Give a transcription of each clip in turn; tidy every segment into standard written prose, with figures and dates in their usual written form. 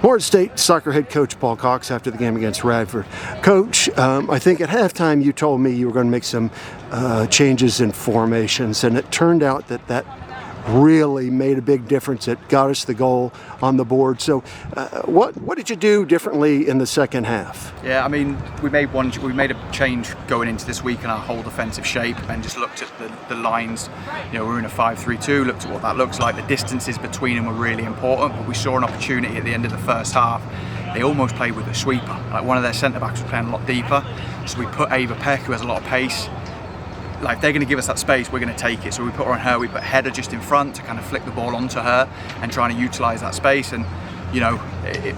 Morehead State soccer head coach Paul Cox after the game against Radford. Coach, I think at halftime you told me you were going to make some changes in formations, and it turned out that really made a big difference. It got us the goal on the board. So what did you do differently in the second half? Yeah, I mean, we made a change going into this week in our whole defensive shape, and just looked at the lines. You know, we're in a 5-3-2, looked at what that looks like. The distances between them were really important, but we saw an opportunity at the end of the first half. They almost played with a sweeper. Like, one of their centre-backs was playing a lot deeper, so we put Ava Peck, who has a lot of pace. Like, they're going to give us that space, we're going to take it. So we put her on her, we put Header just in front to kind of flick the ball onto her and trying to utilise that space. And, you know,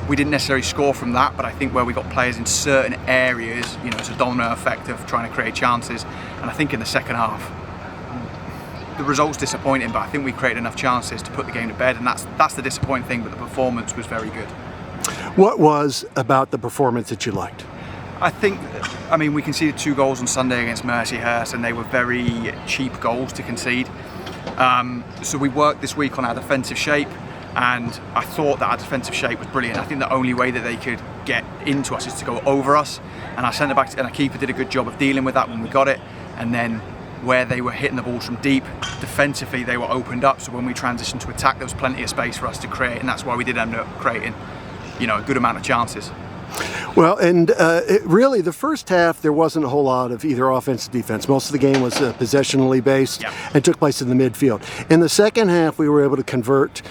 we didn't necessarily score from that, but I think where we got players in certain areas, you know, it's a domino effect of trying to create chances. And I think in the second half, the result's disappointing, but I think we created enough chances to put the game to bed, and that's the disappointing thing, but the performance was very good. What was about the performance that you liked? I mean, we conceded 2 goals on Sunday against Mercyhurst, and they were very cheap goals to concede. So we worked this week on our defensive shape, and I thought that our defensive shape was brilliant. I think the only way that they could get into us is to go over us, and our centre-back and our keeper did a good job of dealing with that when we got it. And then where they were hitting the balls from deep, defensively they were opened up, so when we transitioned to attack there was plenty of space for us to create, and that's why we did end up creating, you know, a good amount of chances. Well, and really the first half there wasn't a whole lot of either offense or defense. Most of the game was possessionally based and took place in the midfield. In the second half we were able to convert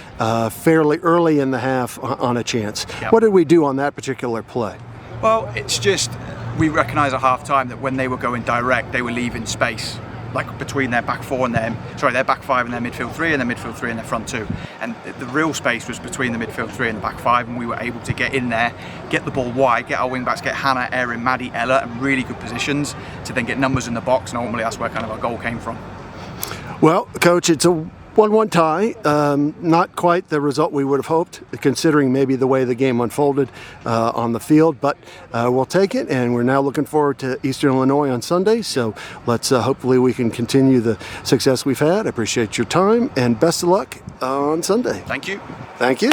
fairly early in the half on a chance. What did we do on that particular play? Well, it's just, we recognised at half time that when they were going direct they were leaving space, like between their back four and their back five and their midfield three, and their midfield three and their front two. And the real space was between the midfield three and the back five, and we were able to get in there, get the ball wide, get our wing backs, get Hannah, Erin, Maddie, Ella in really good positions to then get numbers in the box, and ultimately that's where kind of our goal came from. Well, Coach, it's a 1-1 tie. Not quite the result we would have hoped, considering maybe the way the game unfolded on the field, but we'll take it, and we're now looking forward to Eastern Illinois on Sunday, so let's hopefully we can continue the success we've had. I appreciate your time, and best of luck on Sunday. Thank you. Thank you.